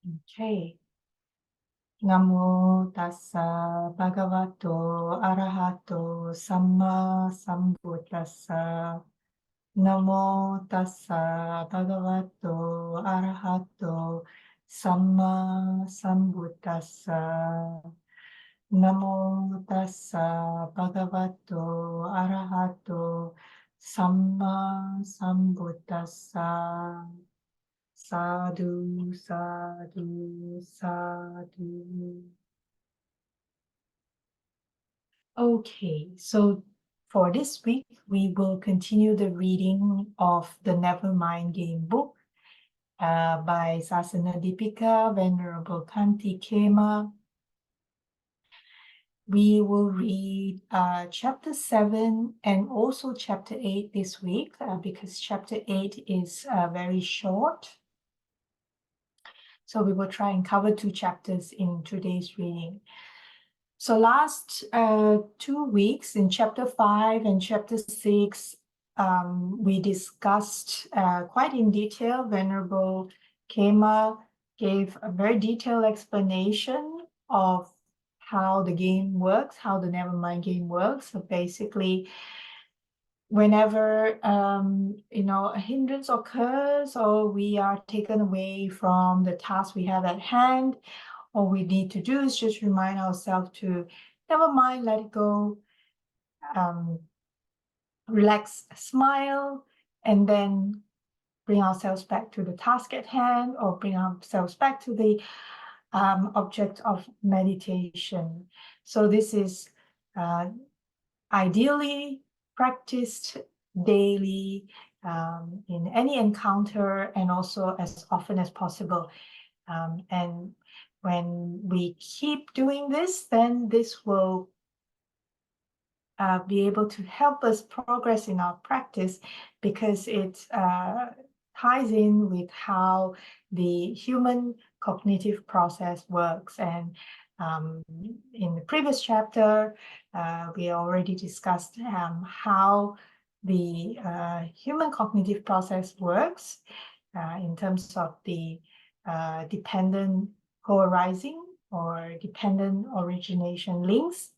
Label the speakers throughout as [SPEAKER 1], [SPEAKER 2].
[SPEAKER 1] Okay. Namo tassa bhagavato arahato samma sambuddhassa. Namo tassa bhagavato arahato samma sambuddhassa. Namo tassa bhagavato arahato samma sambuddhassa. Sadhu, sadhu, sadhu. Okay, so for this week, we will continue the reading of the Nevermind Game book by Sasana Dipika, Venerable Khanti Khemaji. We will read chapter 7 and also chapter 8 this week because chapter 8 is very short. So we will try and cover 2 chapters in today's reading. So last 2 weeks in chapter 5 and chapter 6, we discussed quite in detail. Venerable Khema gave a very detailed explanation of how the game works, how the Nevermind game works. So basically, whenever a hindrance occurs or we are taken away from the task we have at hand, all we need to do is just remind ourselves to never mind, let it go, relax, smile, and then bring ourselves back to the task at hand or bring ourselves back to the object of meditation. So this is ideally practiced daily in any encounter and also as often as possible. And when we keep doing this, then this will be able to help us progress in our practice because it ties in with how the human cognitive process works. And in the previous chapter, we already discussed how the human cognitive process works in terms of the dependent co-arising or dependent origination links.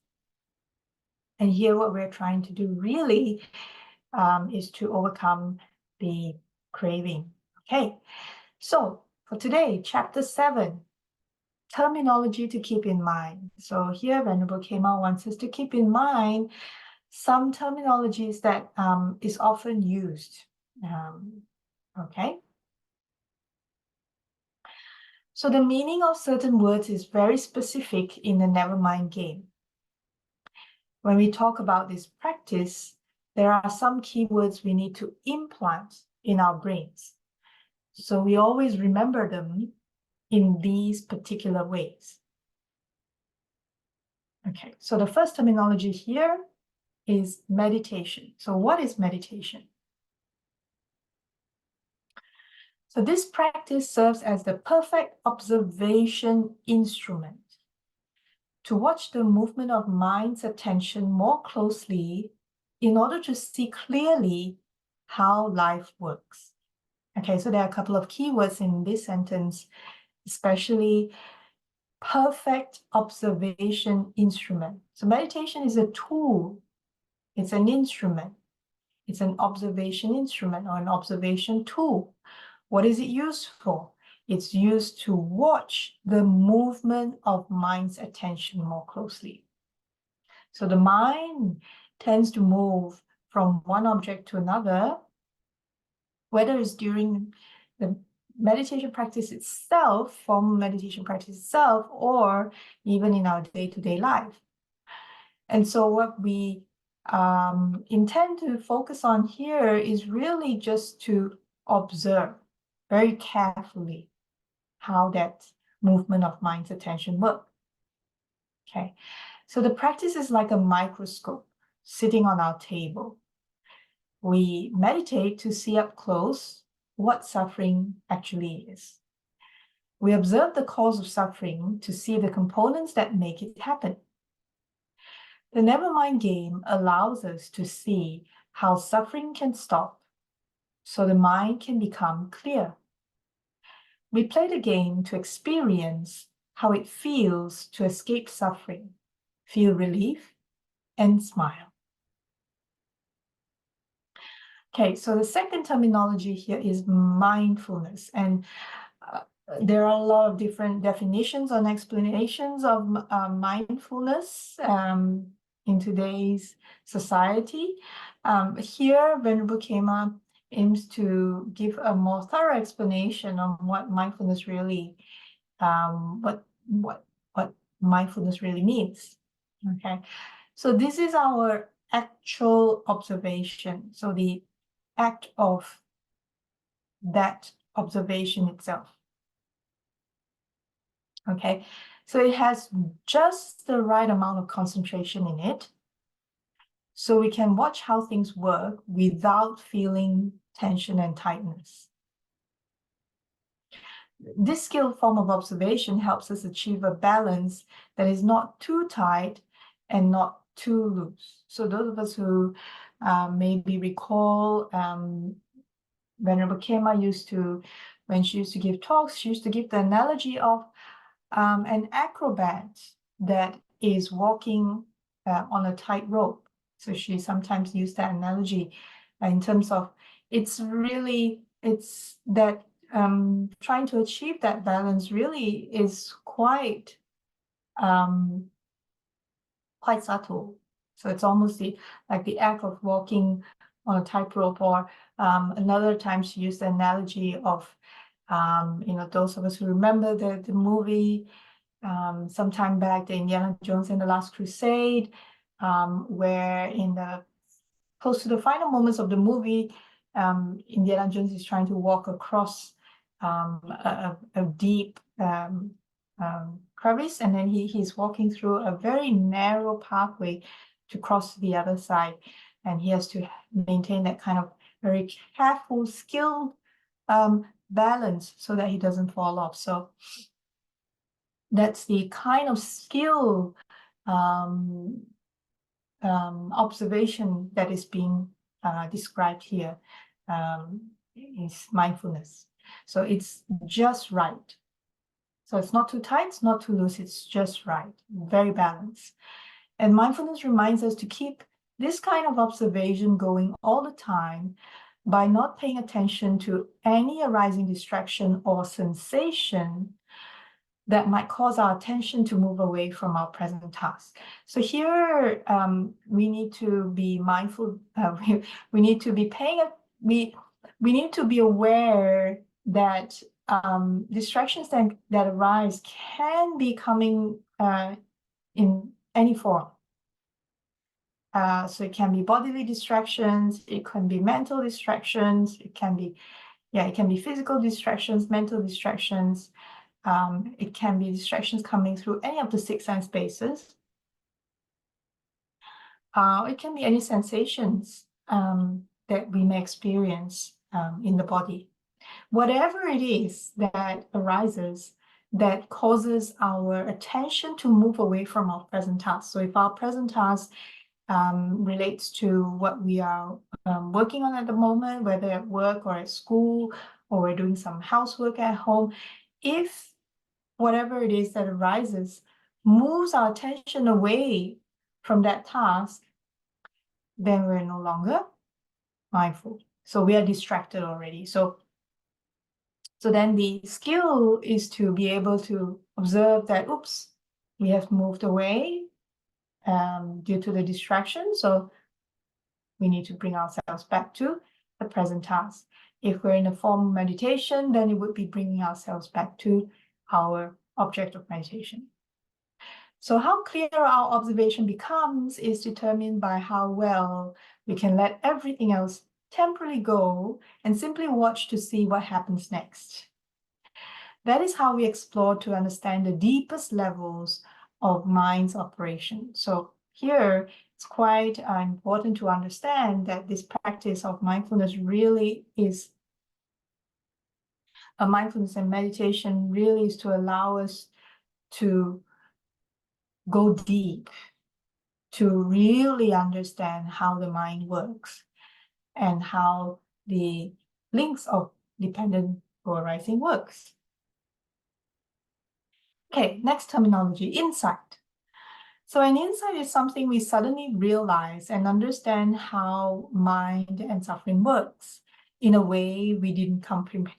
[SPEAKER 1] And here what we're trying to do really is to overcome the craving. Okay, so for today, chapter 7, terminology to keep in mind. So here Venerable Khema wants us to keep in mind some terminologies that is often used. Okay. So the meaning of certain words is very specific in the Nevermind game. When we talk about this practice, there are some keywords we need to implant in our brains. So we always remember them in these particular ways. Okay, so the first terminology here is meditation. So what is meditation? So this practice serves as the perfect observation instrument to watch the movement of mind's attention more closely in order to see clearly how life works. Okay, so there are a couple of keywords in this sentence, especially perfect observation instrument. So meditation is a tool, it's an instrument, it's an observation instrument or an observation tool. What is it used for? It's used to watch the movement of mind's attention more closely. So the mind tends to move from one object to another, whether it's during the meditation practice itself, formal meditation practice itself, or even in our day-to-day life. And so what we intend to focus on here is really just to observe very carefully how that movement of mind's attention works. Okay, so the practice is like a microscope sitting on our table. We meditate to see up close what suffering actually is. We observe the cause of suffering to see the components that make it happen. The Nevermind game allows us to see how suffering can stop so the mind can become clear. We play the game to experience how it feels to escape suffering, feel relief, and smile. Okay, so the second terminology here is mindfulness, and there are a lot of different definitions and explanations of mindfulness in today's society. Here, Venerable Khema aims to give a more thorough explanation of what mindfulness really, what mindfulness really means. Okay, so this is our actual observation. So the act of that observation itself. Okay, so it has just the right amount of concentration in it, so we can watch how things work without feeling tension and tightness. This skilled form of observation helps us achieve a balance that is not too tight and not too loose. So those of us who maybe recall Venerable Khema used to, when she used to give talks, she used to give the analogy of an acrobat that is walking on a tightrope. So she sometimes used that analogy in terms of it's that trying to achieve that balance really is quite subtle. So it's almost like the act of walking on a tightrope, or another time she used the analogy of those of us who remember the movie some time back, the Indiana Jones and the Last Crusade, where close to the final moments of the movie, Indiana Jones is trying to walk across a deep crevice, and then he's walking through a very narrow pathway to cross to the other side, and he has to maintain that kind of very careful, skilled balance so that he doesn't fall off. So that's the kind of skill observation that is being described here, is mindfulness. So it's just right. So it's not too tight, it's not too loose, it's just right, very balanced. And mindfulness reminds us to keep this kind of observation going all the time by not paying attention to any arising distraction or sensation that might cause our attention to move away from our present task. So here we need to be mindful. We need to be we need to be aware that distractions that arise can be coming in any form. So it can be bodily distractions, it can be mental distractions, it can be physical distractions, mental distractions. It can be distractions coming through any of the 6 sense spaces. It can be any sensations that we may experience in the body. Whatever it is that arises that causes our attention to move away from our present task. So if our present task relates to what we are working on at the moment, whether at work or at school, or we're doing some housework at home, if whatever it is that arises moves our attention away from that task, then we're no longer mindful. So we are distracted already. So then the skill is to be able to observe that, oops, we have moved away due to the distraction. So we need to bring ourselves back to the present task. If we're in a form of meditation, then it would be bringing ourselves back to our object of meditation. So how clear our observation becomes is determined by how well we can let everything else temporarily go and simply watch to see what happens next. That is how we explore to understand the deepest levels of mind's operation. So here, it's quite important to understand that this practice of mindfulness really is mindfulness and meditation really is to allow us to go deep, to really understand how the mind works and how the links of dependent co-arising works. Okay, next terminology, insight. So an insight is something we suddenly realize and understand how mind and suffering works in a way we didn't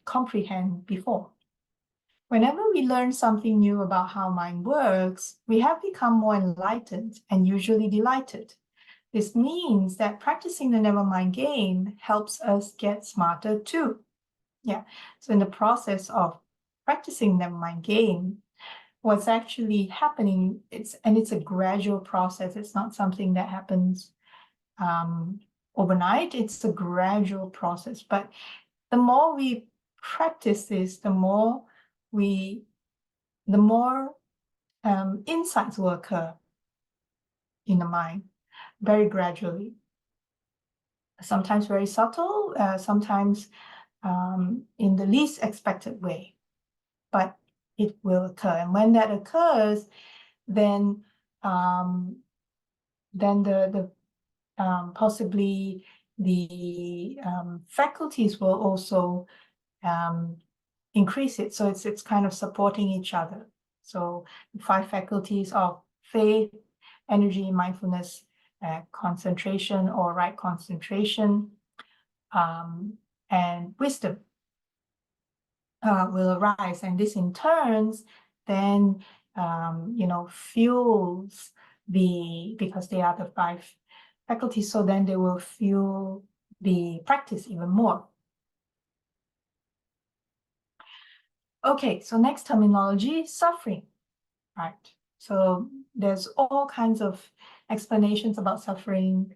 [SPEAKER 1] comprehend before. Whenever we learn something new about how mind works, we have become more enlightened and usually delighted. This means that practicing the Nevermind game helps us get smarter too. Yeah, so in the process of practicing Nevermind game, what's actually happening, it's a gradual process. It's not something that happens overnight. It's a gradual process. But the more we practice this, the more insights will occur in the mind very gradually. Sometimes very subtle, sometimes in the least expected way, but it will occur. And when that occurs, then possibly the faculties will also increase it. So it's kind of supporting each other. So the 5 faculties of faith, energy, mindfulness, concentration or right concentration, and wisdom will arise. And this in turns then, fuels because they are the 5 faculties, so then they will fuel the practice even more. Okay, so next terminology, suffering, right? So there's all kinds of explanations about suffering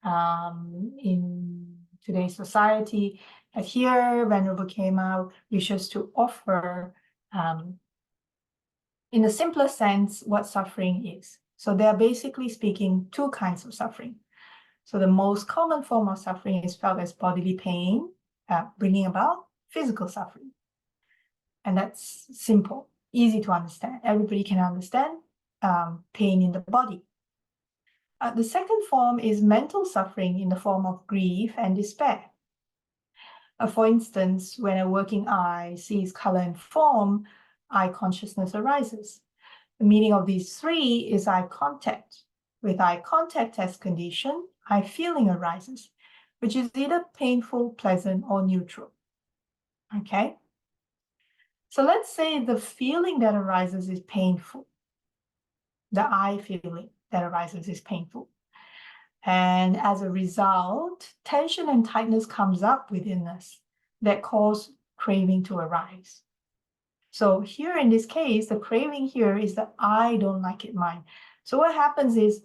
[SPEAKER 1] in today's society. But here, Venerable Khema wishes to offer, in the simpler sense, what suffering is. So there are basically speaking 2 kinds of suffering. So the most common form of suffering is felt as bodily pain, bringing about physical suffering. And that's simple, easy to understand. Everybody can understand pain in the body. The second form is mental suffering in the form of grief and despair. For instance, when a working eye sees color and form, eye consciousness arises. The meaning of these 3 is eye contact. With eye contact as condition, eye feeling arises, which is either painful, pleasant, or neutral. Okay? So let's say the feeling that arises is painful. The eye feeling that arises is painful. And as a result, tension and tightness comes up within us that cause craving to arise. So here in this case, the craving here is the I don't like it mind. So what happens is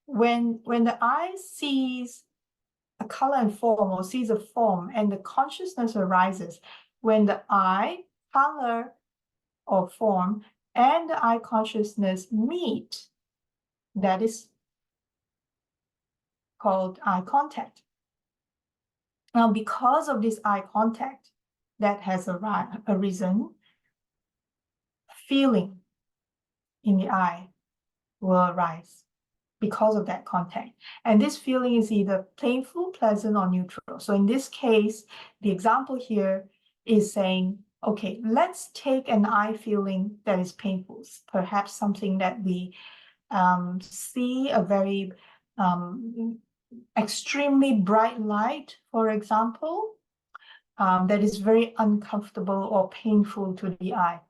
[SPEAKER 1] when the eye sees a color and form or sees a form and the consciousness arises, when the eye, color or form and the eye consciousness meet, that is called eye contact. Now, because of this eye contact that has arisen, feeling in the eye will arise because of that contact. And this feeling is either painful, pleasant, or neutral. So in this case, the example here is saying, okay, let's take an eye feeling that is painful, perhaps something that we see a very extremely bright light, for example, that is very uncomfortable or painful to the eye.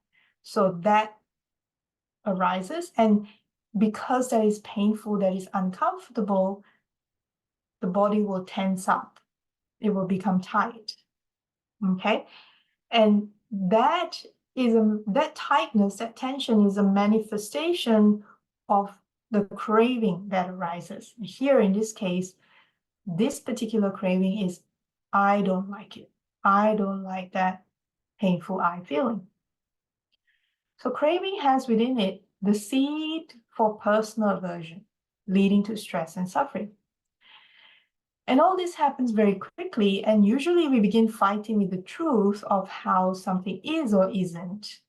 [SPEAKER 1] So that arises, and because that is painful, that is uncomfortable, the body will tense up. It will become tight. Okay, and that tightness, that tension is a manifestation of the craving that arises. Here in this case, this particular craving is, I don't like it. I don't like that painful eye feeling. So craving has within it the seed for personal aversion, leading to stress and suffering. And all this happens very quickly, and usually we begin fighting with the truth of how something is or isn't,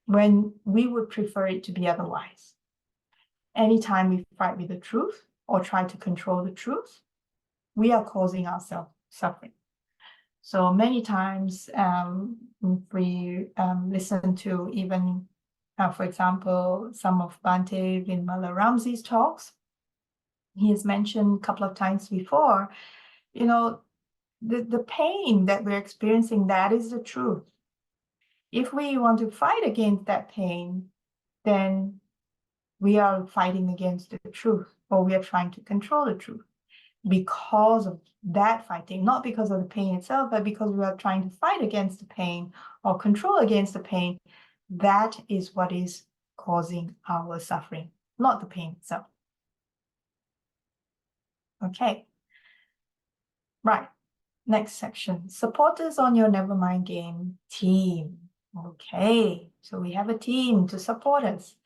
[SPEAKER 1] when we would prefer it to be otherwise. Anytime we fight with the truth or try to control the truth, we are causing ourselves suffering. So many times we listen to even For example, some of Bhante Vinmala Ramsey's talks, he has mentioned a couple of times before, the pain that we're experiencing, that is the truth. If we want to fight against that pain, then we are fighting against the truth, or we are trying to control the truth because of that fighting, not because of the pain itself, but because we are trying to fight against the pain or control against the pain. That is what is causing our suffering, not the pain itself. Okay. Right. Next section. Supporters on your Nevermind Game team. Okay. So we have a team to support us.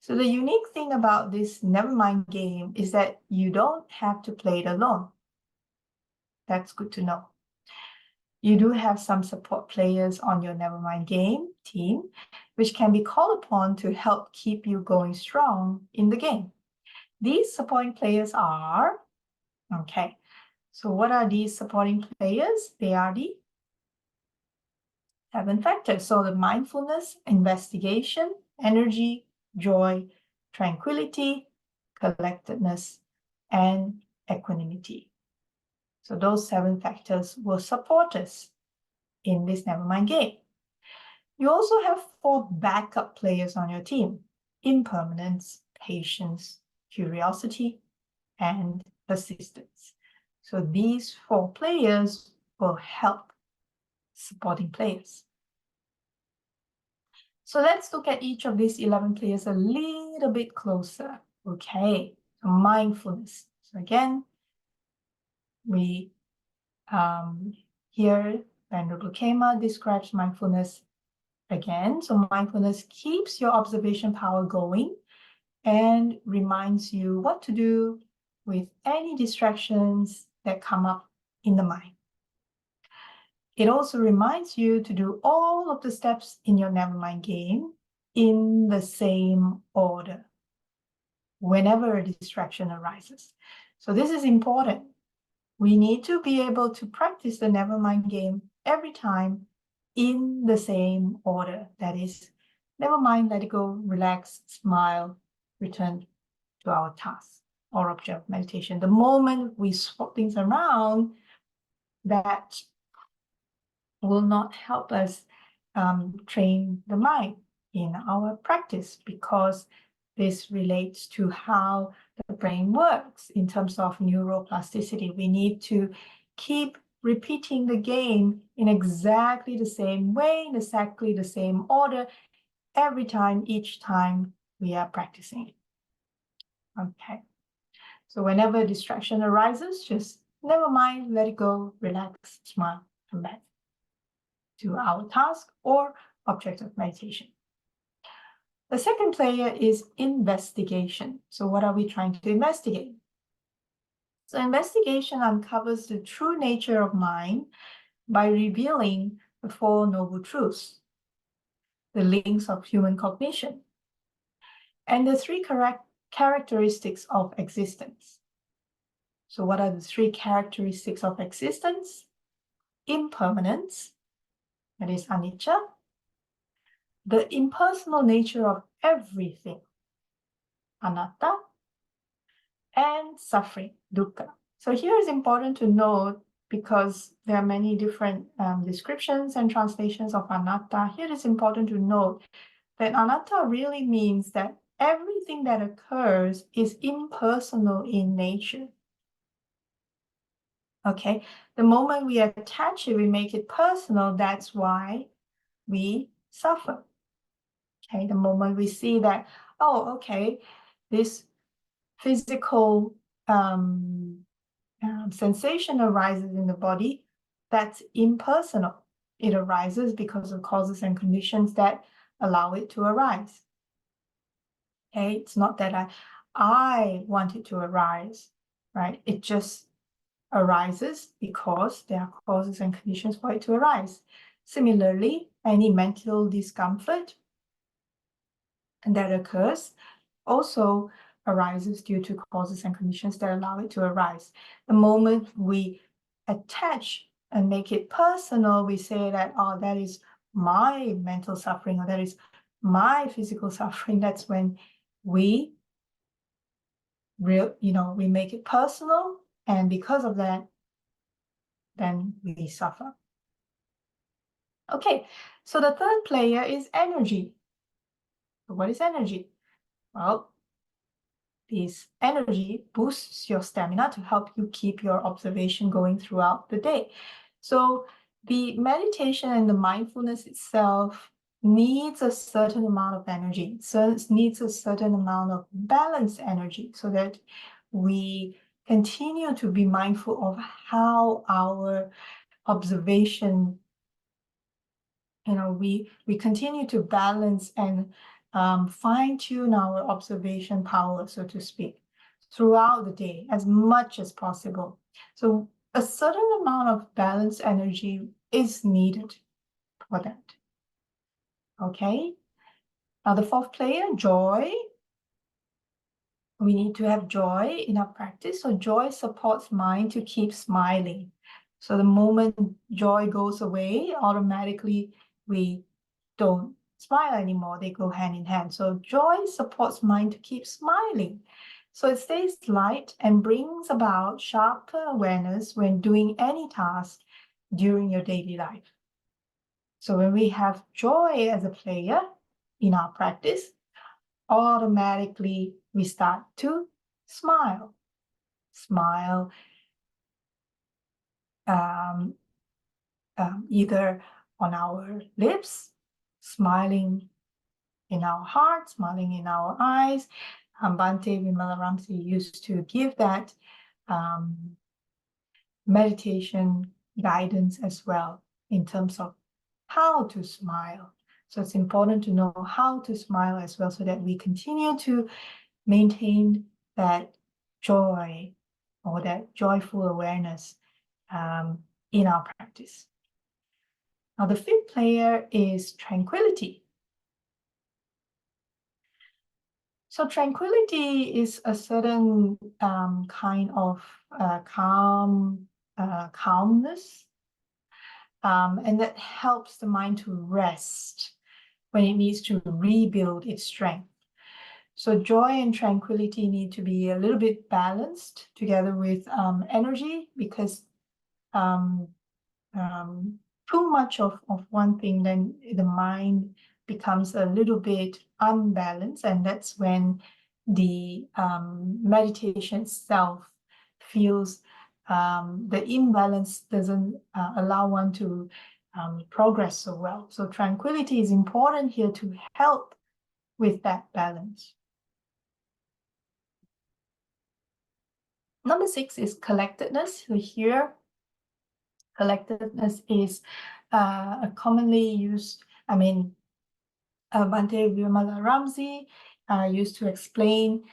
[SPEAKER 1] So the unique thing about this Nevermind Game is that you don't have to play it alone. That's good to know. You do have some support players on your Nevermind Game team, which can be called upon to help keep you going strong in the game. These supporting players are, okay, so what are these supporting players? They are the 7 factors. So the mindfulness, investigation, energy, joy, tranquility, collectedness, and equanimity. So those 7 factors will support us in this Nevermind Game. You also have 4 backup players on your team: impermanence, patience, curiosity, and persistence. So these 4 players will help supporting players. So let's look at each of these 11 players a little bit closer. Okay, so mindfulness. So again, we here Venerable Khema describes mindfulness again. So mindfulness keeps your observation power going and reminds you what to do with any distractions that come up in the mind. It also reminds you to do all of the steps in your Nevermind Game in the same order whenever a distraction arises. So this is important. We need to be able to practice the Nevermind Game every time in the same order. That is, never mind, let it go, relax, smile, return to our task or object of meditation. The moment we swap things around, that will not help us train the mind in our practice, because this relates to how the brain works in terms of neuroplasticity. We need to keep repeating the game in exactly the same way, in exactly the same order, every time, each time we are practicing. Okay. So whenever a distraction arises, just never mind, let it go, relax, smile, come back to our task or object of meditation. The second player is investigation. So what are we trying to investigate? So investigation uncovers the true nature of mind by revealing the 4 noble truths, the links of human cognition, and the 3 characteristics of existence. So what are the 3 characteristics of existence? Impermanence, that is anicca, the impersonal nature of everything, anatta, and suffering, dukkha. So here is important to note, because there are many different descriptions and translations of anatta. Here it is important to note that anatta really means that everything that occurs is impersonal in nature. Okay, the moment we attach it, we make it personal, that's why we suffer. Okay, the moment we see that, oh, okay, this physical sensation arises in the body, that's impersonal. It arises because of causes and conditions that allow it to arise. Okay, it's not that I want it to arise, right? It just arises because there are causes and conditions for it to arise. Similarly, any mental discomfort that occurs also arises due to causes and conditions that allow it to arise. The moment we attach and make it personal, we say that, oh, that is my mental suffering, or that is my physical suffering, that's when we we make it personal, and because of that, then we suffer. Okay, so the third player is energy. So what is energy? Well, this energy boosts your stamina to help you keep your observation going throughout the day. So the meditation and the mindfulness itself needs a certain amount of energy, so it needs a certain amount of balanced energy, so that we continue to be mindful of how our observation, we continue to balance and fine-tune our observation power, so to speak, throughout the day as much as possible. So a certain amount of balanced energy is needed for that. Okay. Now the fourth player, joy. We need to have joy in our practice. So joy supports mind to keep smiling. So the moment joy goes away, automatically we don't smile anymore. They go hand in hand. So joy supports mind to keep smiling. So it stays light and brings about sharper awareness when doing any task during your daily life. So when we have joy as a player in our practice, automatically we start to smile. Smile either on our lips, smiling in our heart, smiling in our eyes. Bhante Vimalaramsi used to give that meditation guidance as well in terms of how to smile. So it's important to know how to smile as well, so that we continue to maintain that joy or that joyful awareness in our practice. Now, the fifth player is tranquility. So tranquility is a certain kind of calmness, and that helps the mind to rest when it needs to rebuild its strength. So joy and tranquility need to be a little bit balanced together with energy, because too much of one thing, then the mind becomes a little bit unbalanced, and that's when the meditation itself feels the imbalance doesn't allow one to progress so well. So tranquility is important here to help with that balance. Number 6 is collectedness. So here, collectedness is a commonly used, Bhante Vimalaramsi used to explain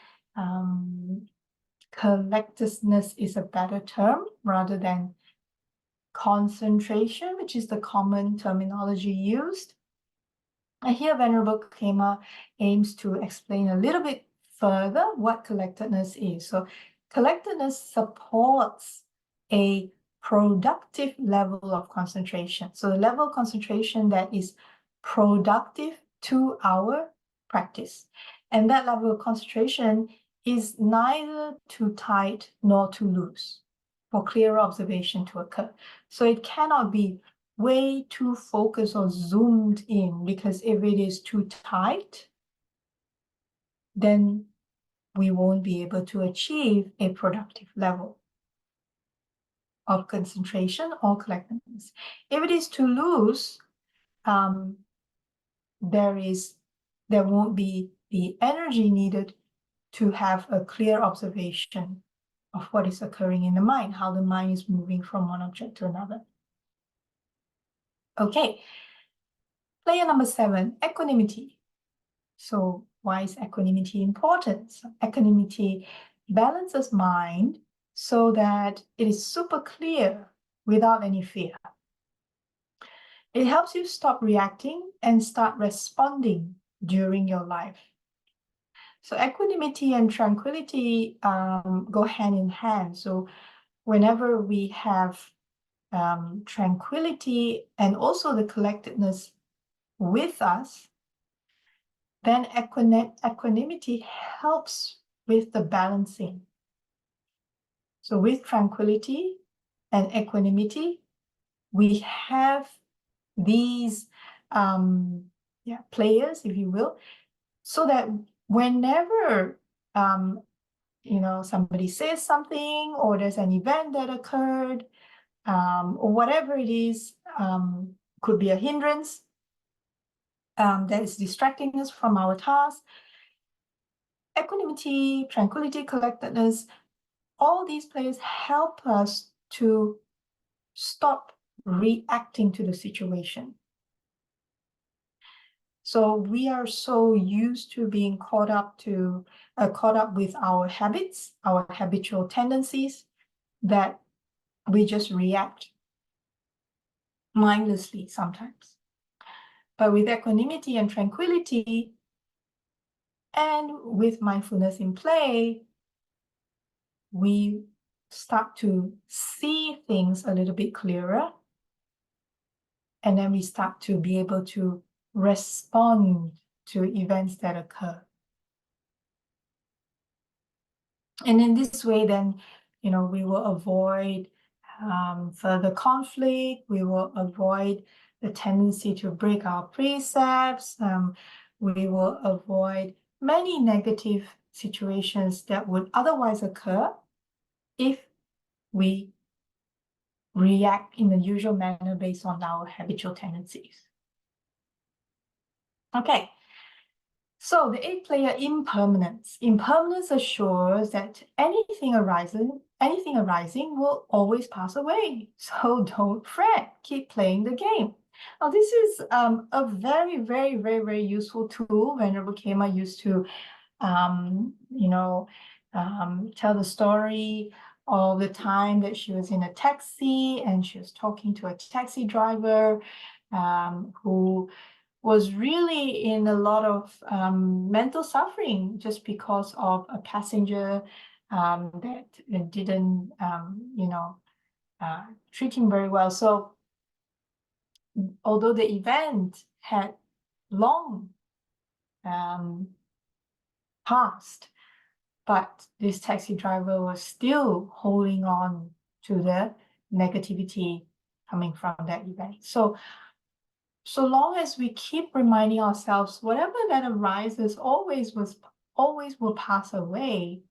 [SPEAKER 1] collectedness is a better term rather than concentration, which is the common terminology used. And here Venerable Khema aims to explain a little bit further what collectedness is. So collectedness supports a productive level of concentration. So the level of concentration that is productive to our practice. And that level of concentration is neither too tight nor too loose for clear observation to occur. So it cannot be way too focused or zoomed in, because if it is too tight, then we won't be able to achieve a productive level of concentration or collectedness. If it is too loose, there won't be the energy needed to have a clear observation of what is occurring in the mind, how the mind is moving from one object to another. Okay, player number 7, equanimity. So why is equanimity important? So equanimity balances mind so that it is super clear without any fear. It helps you stop reacting and start responding during your life. So equanimity and tranquility go hand in hand. So whenever we have tranquility and also the collectedness with us, then equanimity helps with the balancing. So with tranquility and equanimity, we have these players, if you will, so that whenever somebody says something or there's an event that occurred, or whatever it is, could be a hindrance that is distracting us from our task. Equanimity, tranquility, collectedness, all these players help us to stop reacting to the situation. So we are so used to being caught up with our habits, our habitual tendencies, that we just react mindlessly sometimes. But with equanimity and tranquility, and with mindfulness in play, we start to see things a little bit clearer, and then we start to be able to respond to events that occur. And in this way, then, we will avoid further conflict. We will avoid the tendency to break our precepts. We will avoid many negative situations that would otherwise occur if we react in the usual manner based on our habitual tendencies. Okay. So the 8th player, impermanence. Impermanence assures that anything arising will always pass away. So don't fret, keep playing the game. Now this is a very, very, very, very useful tool. Venerable Khema used to, tell the story of the time that she was in a taxi and she was talking to a taxi driver who was really in a lot of mental suffering just because of a passenger that didn't, treat him very well. So although the event had long passed, but this taxi driver was still holding on to the negativity coming from that event. So long as we keep reminding ourselves, whatever that arises always will pass away,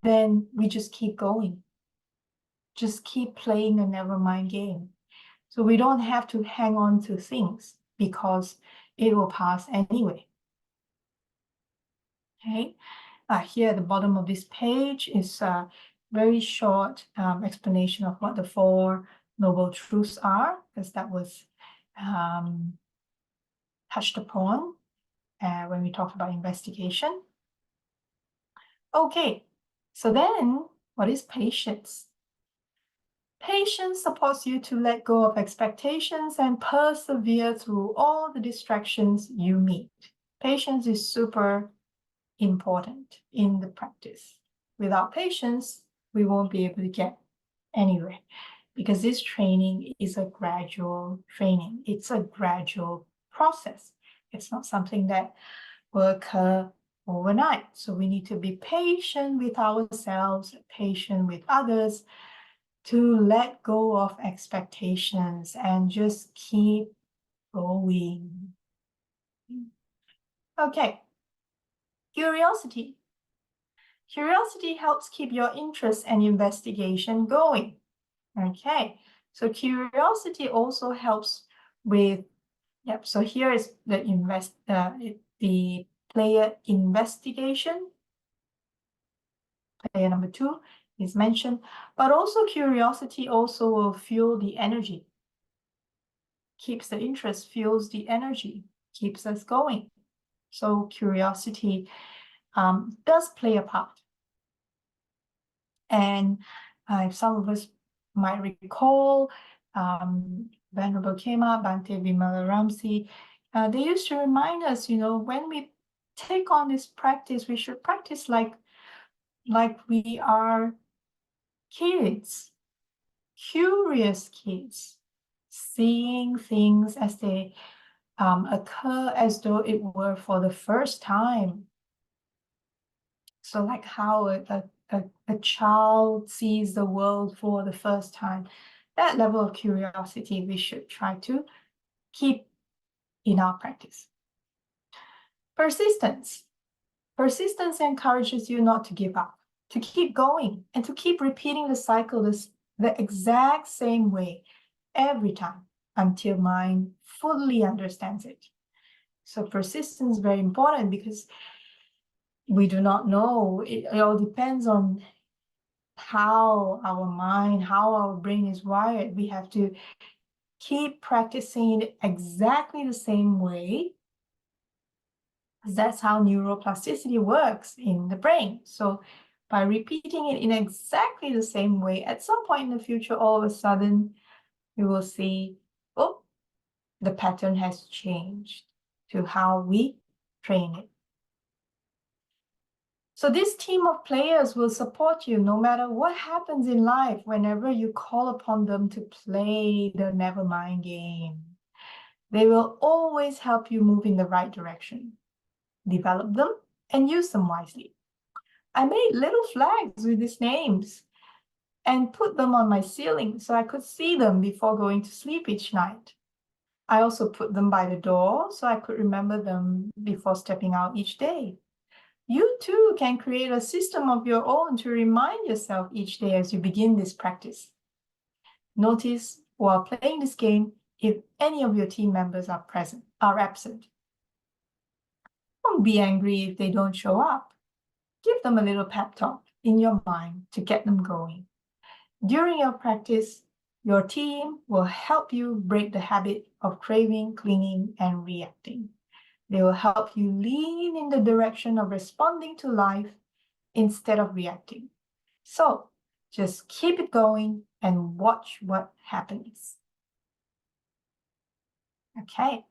[SPEAKER 1] then we just keep going. Just keep playing the Nevermind game. So we don't have to hang on to things because it will pass anyway. Okay. Here at the bottom of this page is a very short explanation of what the 4 noble truths are, because that was touched upon when we talked about investigation. Okay, so then what is patience? Patience supports you to let go of expectations and persevere through all the distractions you meet. Patience is super important in the practice. Without patience, we won't be able to get anywhere, because this training is a gradual training. It's a gradual process. It's not something that will occur overnight. So we need to be patient with ourselves, patient with others, to let go of expectations and just keep going. Okay. Curiosity. Curiosity helps keep your interest and investigation going. Okay, so curiosity also helps with, so here is the player investigation. Player number 2 is mentioned, but also curiosity also will fuel the energy, keeps the interest, fuels the energy, keeps us going. So curiosity does play a part. And if some of us might recall, Venerable Khema, Bhante Vimalaramsi, they used to remind us, when we take on this practice, we should practice like we are kids, curious kids, seeing things as they occur as though it were for the first time. So like how a child sees the world for the first time, that level of curiosity we should try to keep in our practice. Persistence. Persistence encourages you not to give up, to keep going, and to keep repeating the cycle the exact same way every time until mind fully understands it. So persistence is very important because we do not know. It all depends on how our mind, how our brain is wired. We have to keep practicing it exactly the same way. That's how neuroplasticity works in the brain. So by repeating it in exactly the same way, at some point in the future, all of a sudden, you will see, oh, the pattern has changed to how we train it. So this team of players will support you no matter what happens in life whenever you call upon them to play the Nevermind game. They will always help you move in the right direction. Develop them and use them wisely. I made little flags with these names and put them on my ceiling so I could see them before going to sleep each night. I also put them by the door so I could remember them before stepping out each day. You too can create a system of your own to remind yourself each day as you begin this practice. Notice while playing this game if any of your team members are absent. Don't be angry if they don't show up. Give them a little pep talk in your mind to get them going. During your practice, your team will help you break the habit of craving, clinging, and reacting. They will help you lean in the direction of responding to life instead of reacting. So just keep it going and watch what happens. Okay.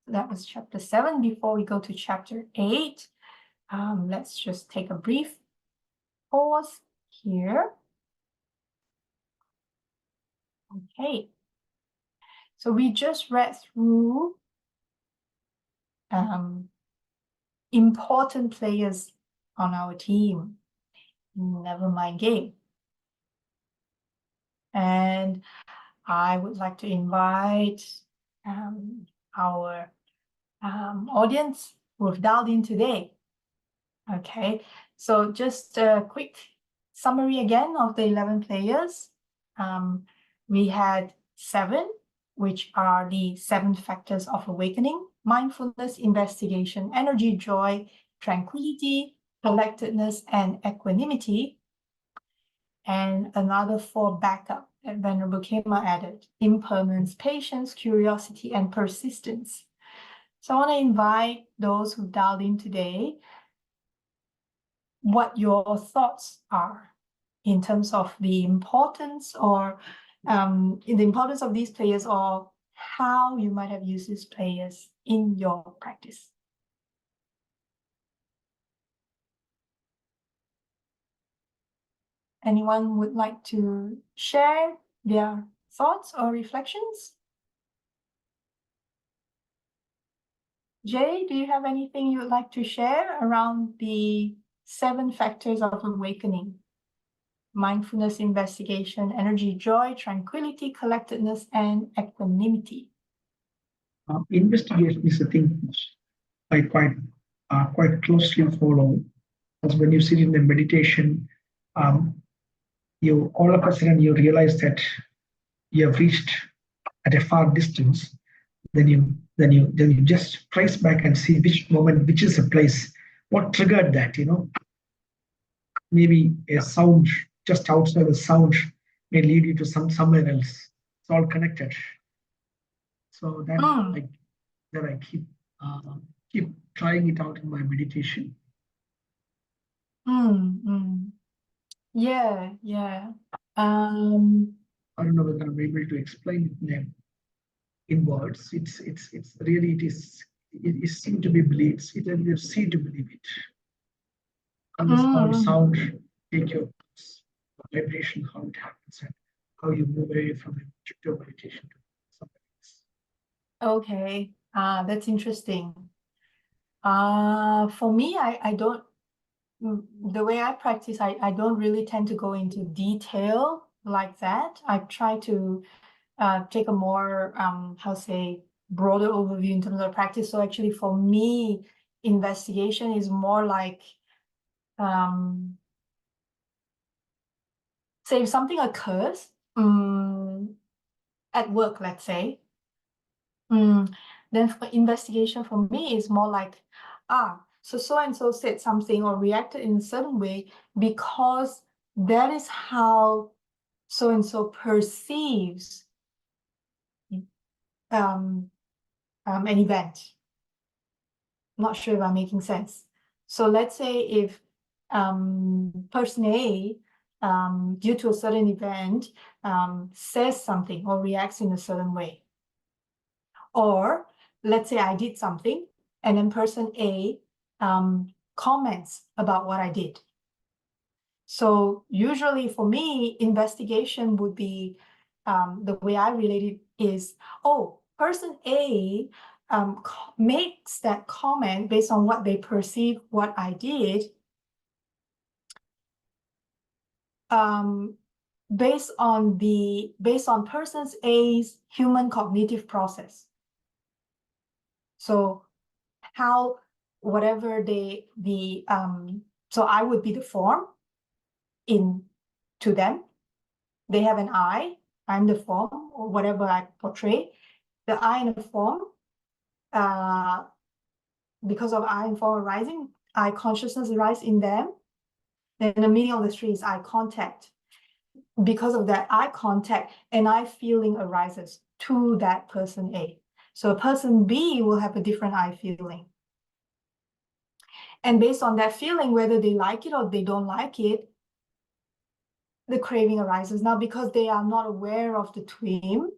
[SPEAKER 1] That was chapter 7. Before we go to chapter 8, let's just take a brief pause here. Okay. So we just read through important players on our team in Nevermind Game. And I would like to invite our audience who have dialed in today. Okay, so just a quick summary again of the 11 players. We had 7, which are the 7 factors of awakening: mindfulness, investigation, energy, joy, tranquility, collectedness, and equanimity. And another 4 backup that Venerable Khema added: impermanence, patience, curiosity, and persistence. So I want to invite those who dialed in today what your thoughts are in terms of the importance or in the importance of these players, or how you might have used these players in your practice. Anyone would like to share their thoughts or reflections? Jay, do you have anything you would like to share around the 7 factors of awakening? Mindfulness, investigation, energy, joy, tranquility, collectedness, and equanimity.
[SPEAKER 2] Investigation is a thing which I quite closely follow. Because when you sit in the meditation, you all of a sudden you realize that you have reached at a far distance. Then you just trace back and see which moment, which is a place, what triggered that. Maybe a sound just outside the sound may lead you to somewhere else. It's all connected. So that I keep trying it out in my meditation.
[SPEAKER 1] Yeah.
[SPEAKER 2] I don't know whether I'm able to explain it in words. It's really it is seen to be believed. It is seen to believe it. And the small sound, take your vibration, how it happens, and how you move away from a objective meditation to something else.
[SPEAKER 1] Okay, that's interesting. For me, I don't, the way I practice, I don't really tend to go into detail like that. I try to take a more, how say, broader overview in terms of practice. So actually for me, investigation is more like, say if something occurs at work, let's say, then for investigation for me is more like, so-and-so said something or reacted in a certain way because that is how so-and-so perceives an event. I'm not sure if I'm making sense. So let's say if person A, due to a certain event, says something or reacts in a certain way. Or let's say I did something and then person A comments about what I did. So usually for me, investigation would be the way I relate it is, person A makes that comment based on what they perceive what I did, based on person A's human cognitive process. So how whatever so I would be the form to them. They have an I, I'm the form, or whatever I portray. The I and the form, because of I and form arising, I consciousness arise in them. Then the meaning of the three is eye contact. Because of that eye contact, an I feeling arises to that person A. So a person B will have a different I feeling. And based on that feeling, whether they like it or they don't like it, the craving arises. Now, because they are not aware of the twin,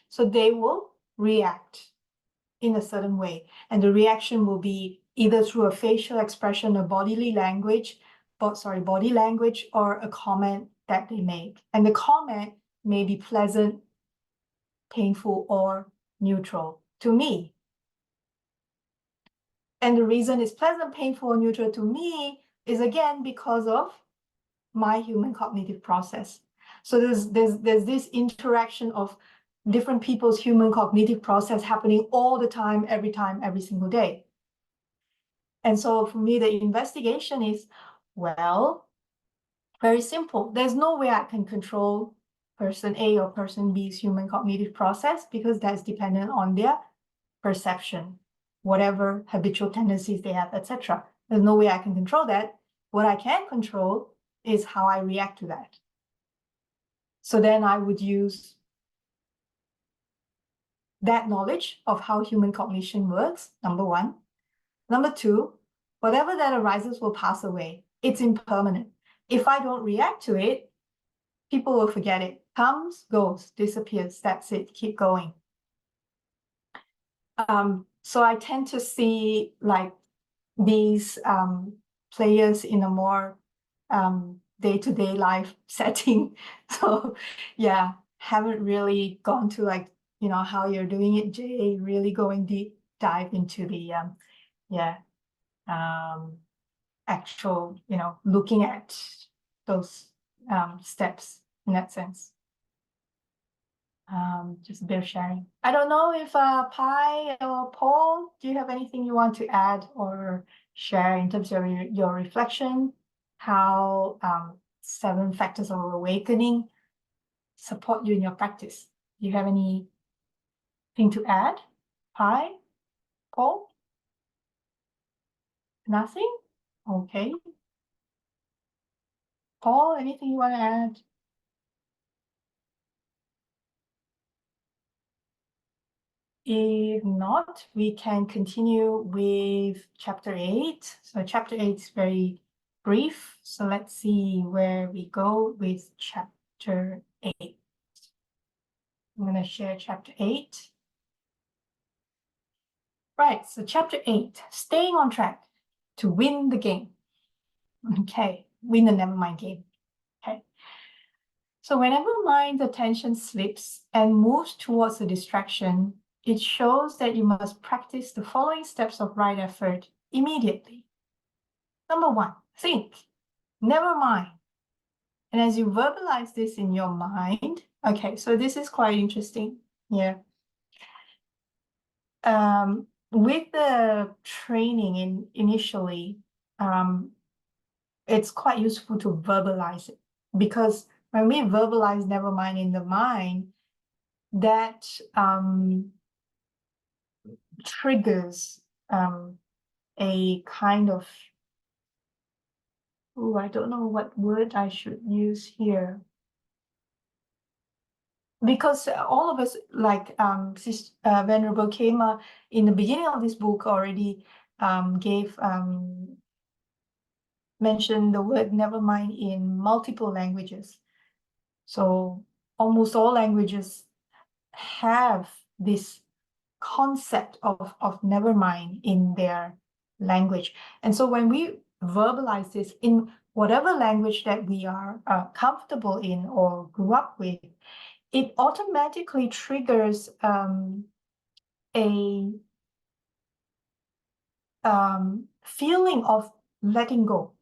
[SPEAKER 1] so they will react in a certain way. And the reaction will be either through a facial expression, a body language, or a comment that they make. And the comment may be pleasant, painful, or neutral to me. And the reason it's pleasant, painful, or neutral to me is again because of my human cognitive process. So there's this interaction of different people's human cognitive process happening all the time, every single day. And so for me, the investigation is, well, very simple. There's no way I can control person A or person B's human cognitive process because that's dependent on their perception, whatever habitual tendencies they have, etc. There's no way I can control that. What I can control is how I react to that. So then I would use that knowledge of how human cognition works, number one. Number two, whatever that arises will pass away. It's impermanent. If I don't react to it, people will forget it. Comes, goes, disappears. That's it. Keep going. So I tend to see like these players in a more day-to-day life setting. So yeah, haven't really gone to like, how you're doing it, Jay, really going deep dive into the actual, looking at those steps in that sense. Just a bit of sharing. I don't know if Pai or Paul, do you have anything you want to add or share in terms of your reflection? How 7 factors of awakening support you in your practice? Do you have anything to add? Pai, Paul? Nothing? Okay. Paul, anything you want to add? If not, we can continue with chapter 8. So chapter 8 is very brief. So let's see where we go with chapter 8. I'm going to share chapter 8. Right, so chapter 8, staying on track to win the game. Okay, win the Nevermind game. Okay. So whenever mind's attention slips and moves towards a distraction, it shows that you must practice the following steps of right effort immediately. Number 1, think, never mind. And as you verbalize this in your mind, okay, so this is quite interesting. Yeah. With the training initially, it's quite useful to verbalize it, because when we verbalize never mind in the mind, that triggers a kind of, I don't know what word I should use here. Because all of us, like Venerable Khema, in the beginning of this book already mentioned the word never mind in multiple languages. So almost all languages have this concept of never mind in their language. And so when we verbalize this in whatever language that we are comfortable in or grew up with, it automatically triggers a feeling of letting go.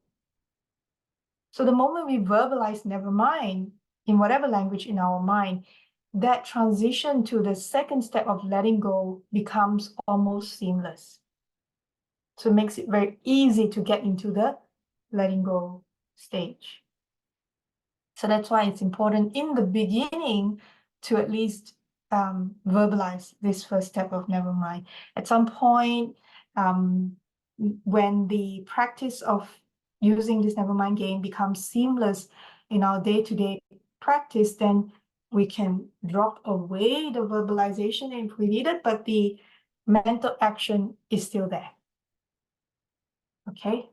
[SPEAKER 1] So the moment we verbalize never mind in whatever language in our mind, that transition to the second step of letting go becomes almost seamless. So it makes it very easy to get into the letting go stage. So that's why it's important in the beginning to at least verbalize this first step of never mind. At some point, when the practice of using this never mind game becomes seamless in our day-to-day practice, then we can drop away the verbalization if we need it, but the mental action is still there. Okay,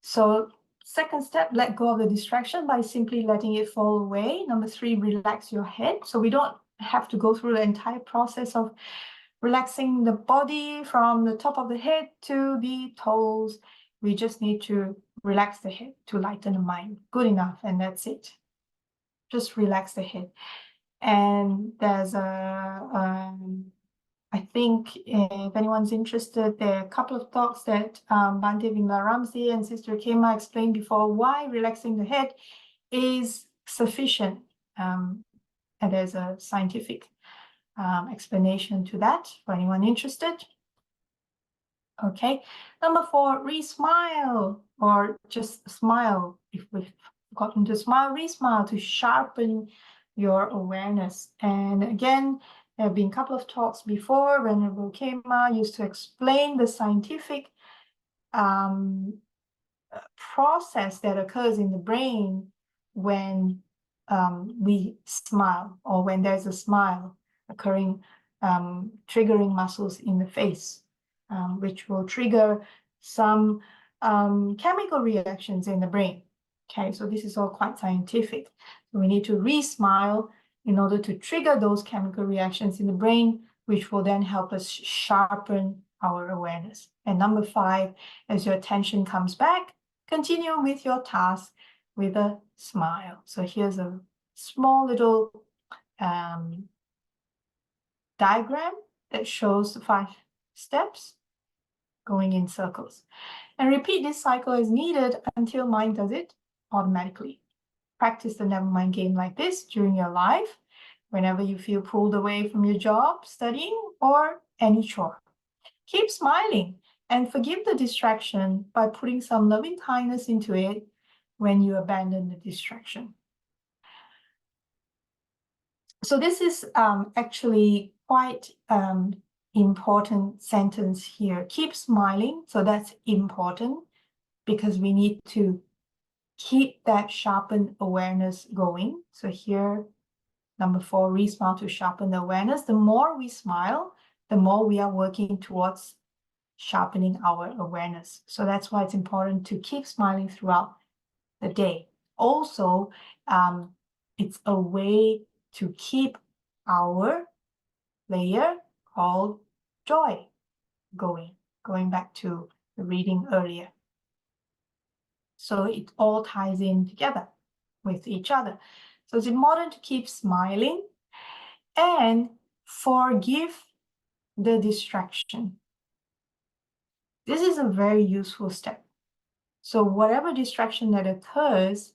[SPEAKER 1] so second step, let go of the distraction by simply letting it fall away. Number 3, relax your head. So we don't have to go through the entire process of relaxing the body from the top of the head to the toes. We just need to relax the head to lighten the mind. Good enough, and that's it. Just relax the head. And there's I think if anyone's interested, there are a couple of talks that Bhante Vimla Ramsey and Sister Khema explained before why relaxing the head is sufficient. And there's a scientific explanation to that for anyone interested. Okay, number 4, re-smile, or just smile. If we've forgotten to smile, re-smile to sharpen your awareness. And again, there have been a couple of talks before. Venerable Khema used to explain the scientific process that occurs in the brain when we smile, or when there's a smile occurring, triggering muscles in the face, which will trigger some chemical reactions in the brain. Okay, so this is all quite scientific. So we need to re-smile in order to trigger those chemical reactions in the brain, which will then help us sharpen our awareness. And number 5, as your attention comes back, continue with your task with a smile. So here's a small little diagram that shows the 5 steps going in circles. And repeat this cycle as needed until mind does it automatically. Practice the Nevermind game like this during your life, whenever you feel pulled away from your job, studying, or any chore. Keep smiling and forgive the distraction by putting some loving kindness into it when you abandon the distraction. So this is actually quite important sentence here. Keep smiling. So that's important because we need to keep that sharpened awareness going. So here, number 4, re-smile to sharpen the awareness. The more we smile, the more we are working towards sharpening our awareness. So that's why it's important to keep smiling throughout the day. Also, it's a way to keep our layer called joy going back to the reading earlier. So it all ties in together with each other. So it's important to keep smiling and forgive the distraction. This is a very useful step. So whatever distraction that occurs,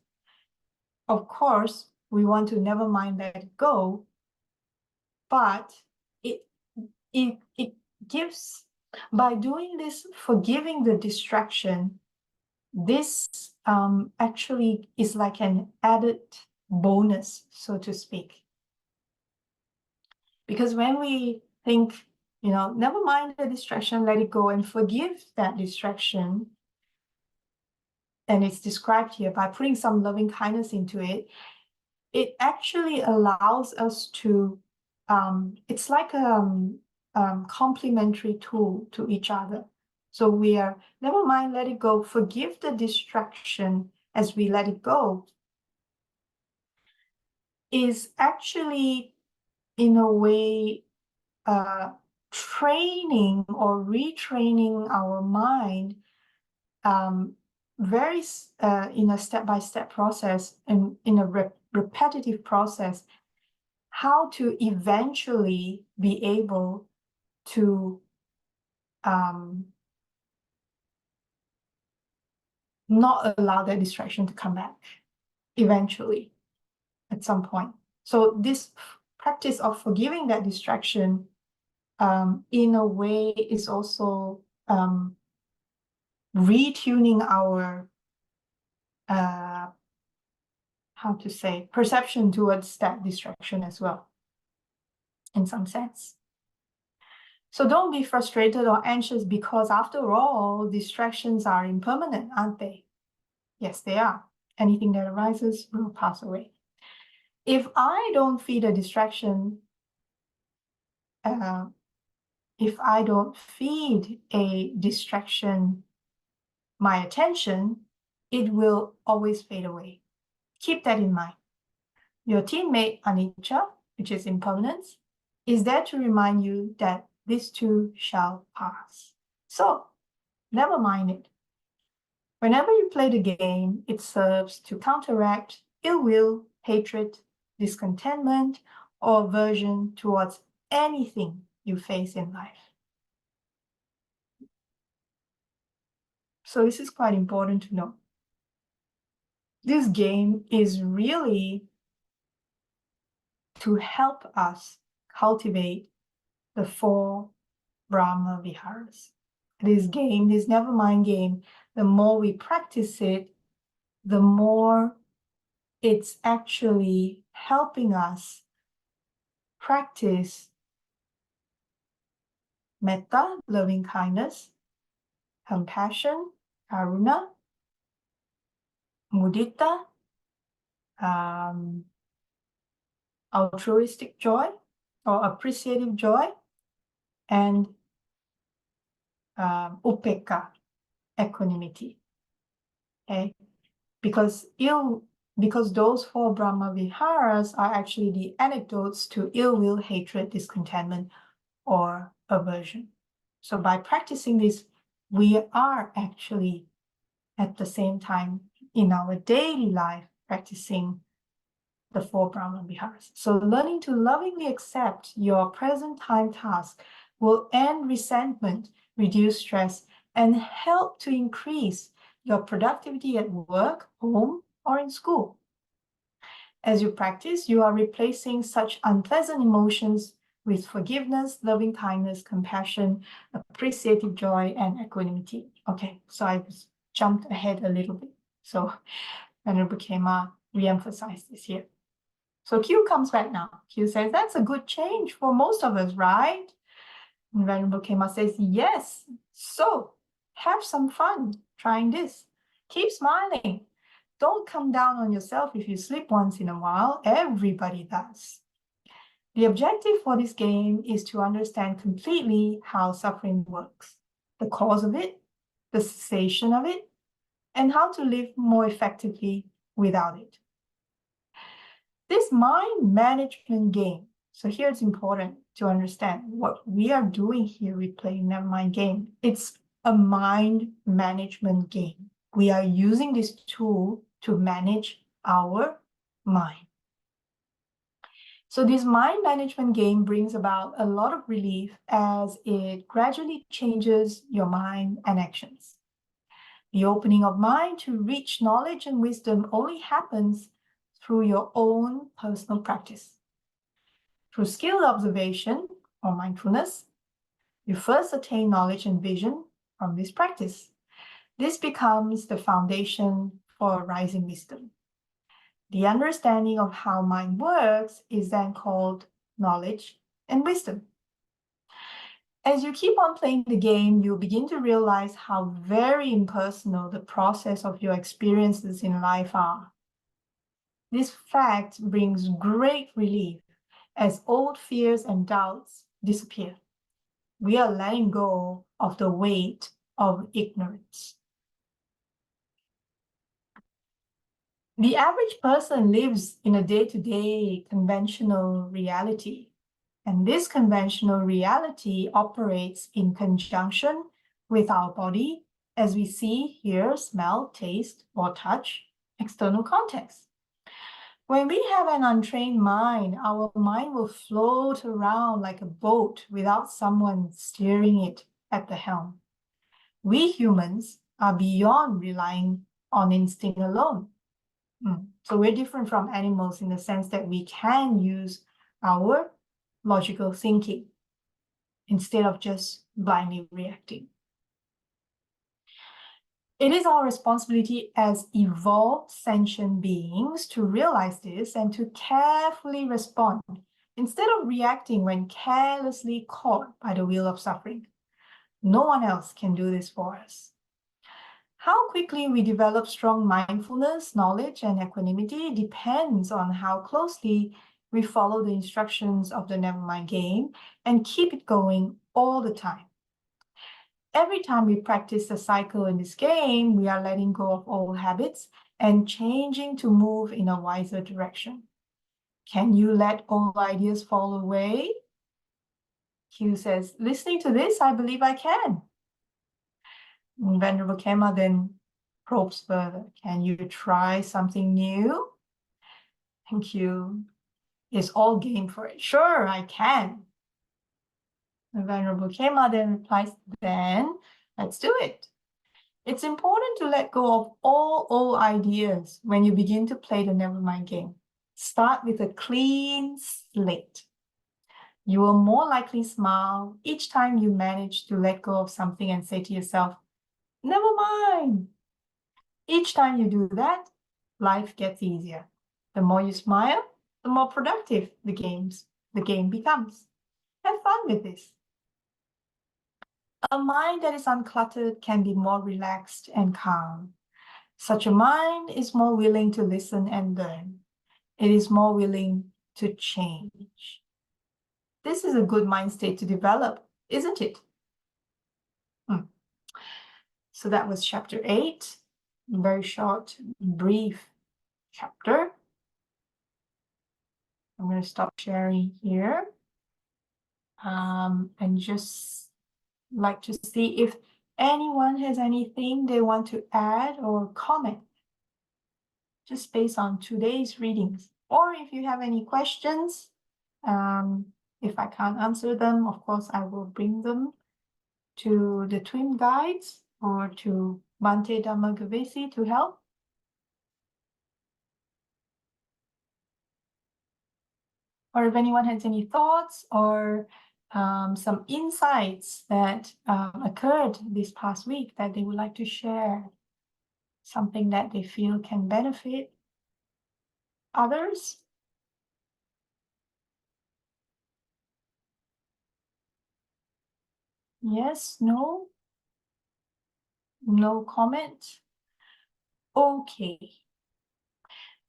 [SPEAKER 1] of course, we want to never mind, let it go, but it gives, by doing this, forgiving the distraction, this actually is like an added bonus, so to speak. Because when we think, never mind the distraction, let it go, and forgive that distraction, and it's described here by putting some loving kindness into it, it actually allows us to, it's like a complementary tool to each other. So we are, never mind, let it go, forgive the distraction as we let it go, is actually, in a way, training or retraining our mind very in a step-by-step process and in a repetitive process, how to eventually be able to not allow that distraction to come back eventually at some point. So this practice of forgiving that distraction in a way is also retuning our how to say, perception towards that distraction as well, in some sense. So don't be frustrated or anxious, because after all, distractions are impermanent, aren't they? Yes, they are. Anything that arises will pass away. If I don't feed a distraction, if I don't feed a distraction my attention, it will always fade away. Keep that in mind. Your teammate, anicca, which is impermanence, is there to remind you that this too shall pass. So, never mind it. Whenever you play the game, it serves to counteract ill will, hatred, discontentment, or aversion towards anything you face in life. So this is quite important to know. This game is really to help us cultivate the 4 Brahma Viharas. This game, this Nevermind game, the more we practice it, the more it's actually helping us practice metta, loving kindness, compassion, karuna, mudita, altruistic joy or appreciative joy, and upekkha, equanimity. Okay, because those 4 Brahma Viharas are actually the antidotes to ill will, hatred, discontentment, or aversion. So by practicing this, we are actually at the same time in our daily life practicing the 4 Brahma Viharas. So learning to lovingly accept your present time task will end resentment, reduce stress, and help to increase your productivity at work, home, or in school. As you practice, you are replacing such unpleasant emotions with forgiveness, loving kindness, compassion, appreciative joy, and equanimity. Okay, so I jumped ahead a little bit. So Venerable Khema re-emphasized this here. So Q comes back now. Q says, that's a good change for most of us, right? And Venerable Khema says, yes. So have some fun trying this. Keep smiling. Don't come down on yourself if you slip once in a while. Everybody does. The objective for this game is to understand completely how suffering works, the cause of it, the cessation of it, and how to live more effectively without it. This mind management game, so here it's important to understand what we are doing here. We play Nevermind Game. It's a mind management game. We are using this tool to manage our mind. So this mind management game brings about a lot of relief as it gradually changes your mind and actions. The opening of mind to reach knowledge and wisdom only happens through your own personal practice. Through skilled observation or mindfulness, you first attain knowledge and vision from this practice. This becomes the foundation for rising wisdom. The understanding of how mind works is then called knowledge and wisdom. As you keep on playing the game, you begin to realize how very impersonal the process of your experiences in life are. This fact brings great relief as old fears and doubts disappear. We are letting go of the weight of ignorance. The average person lives in a day-to-day conventional reality, and this conventional reality operates in conjunction with our body as we see, hear, smell, taste, or touch external context. When we have an untrained mind, our mind will float around like a boat without someone steering it at the helm. We humans are beyond relying on instinct alone. So we're different from animals in the sense that we can use our logical thinking instead of just blindly reacting. It is our responsibility as evolved sentient beings to realize this and to carefully respond instead of reacting when carelessly caught by the wheel of suffering. No one else can do this for us. How quickly we develop strong mindfulness, knowledge, and equanimity depends on how closely we follow the instructions of the Nevermind Game and keep it going all the time. Every time we practice the cycle in this game, we are letting go of old habits and changing to move in a wiser direction. Can you let old ideas fall away? Hugh says, listening to this, I believe I can. Venerable Khema then probes further. Can you try something new? Thank you. Is all game for it? Sure, I can. The Venerable Khema then replies, then let's do it. It's important to let go of all old ideas when you begin to play the Nevermind game. Start with a clean slate. You will more likely smile each time you manage to let go of something and say to yourself, never mind. Each time you do that, life gets easier. The more you smile, the more productive the game becomes. Have fun with this. A mind that is uncluttered can be more relaxed and calm. Such a mind is more willing to listen and learn. It is more willing to change. This is a good mind state to develop, isn't it? So that was chapter 8, very short, brief chapter. I'm going to stop sharing here and just like to see if anyone has anything they want to add or comment just based on today's readings. Or if you have any questions, if I can't answer them, of course, I will bring them to the twin guides or to Bhante Dhammagavesi to help. Or if anyone has any thoughts or some insights that occurred this past week that they would like to share, something that they feel can benefit others. Yes, no? No comment? Okay.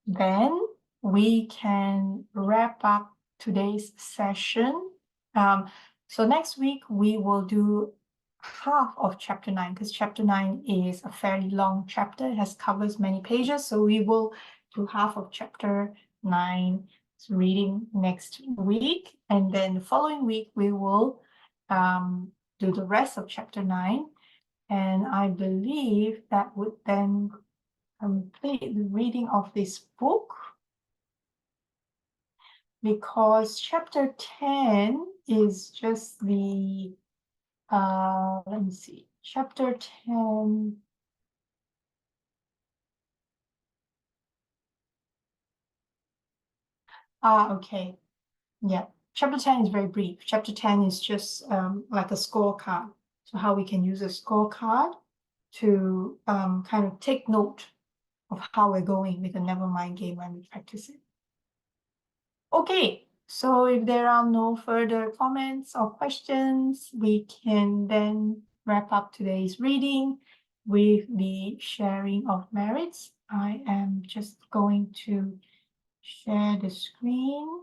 [SPEAKER 1] Then we can wrap up today's session. So next week we will do half of chapter 9 because chapter 9 is a fairly long chapter. It has covers many pages. So we will do half of chapter 9 reading next week. And then the following week we will do the rest of chapter 9. And I believe that would then complete the reading of this book. because chapter 10 is just the, let me see, chapter 10. Okay. Yeah. Chapter 10 is very brief. Chapter 10 is just like a scorecard. So how we can use a scorecard to kind of take note of how we're going with the Nevermind game when we practice it. Okay, so if there are no further comments or questions, we can then wrap up today's reading with the sharing of merits. I am just going to share the screen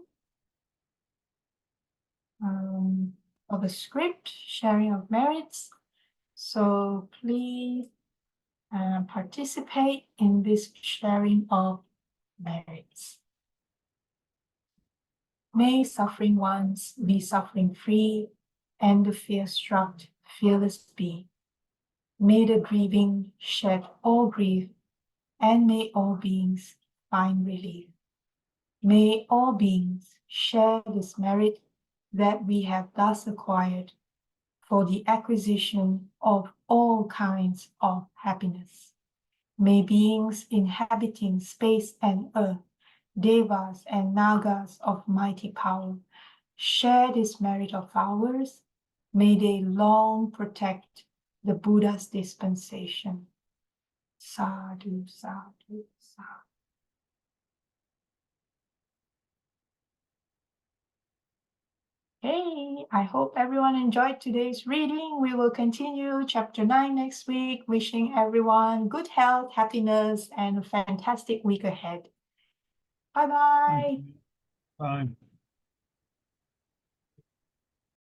[SPEAKER 1] of the script, sharing of merits. So please participate in this sharing of merits. May suffering ones be suffering free, and the fear-struck fearless be. May the grieving shed all grief, and may all beings find relief. May all beings share this merit that we have thus acquired for the acquisition of all kinds of happiness. May beings inhabiting space and earth, devas and nagas of mighty power, share this merit of ours. May they long protect the Buddha's dispensation. Sadhu, sadhu, sadhu. Hey, I hope everyone enjoyed today's reading. We will continue chapter 9 next week. Wishing everyone good health, happiness, and a fantastic week ahead. Bye-bye.
[SPEAKER 3] Bye.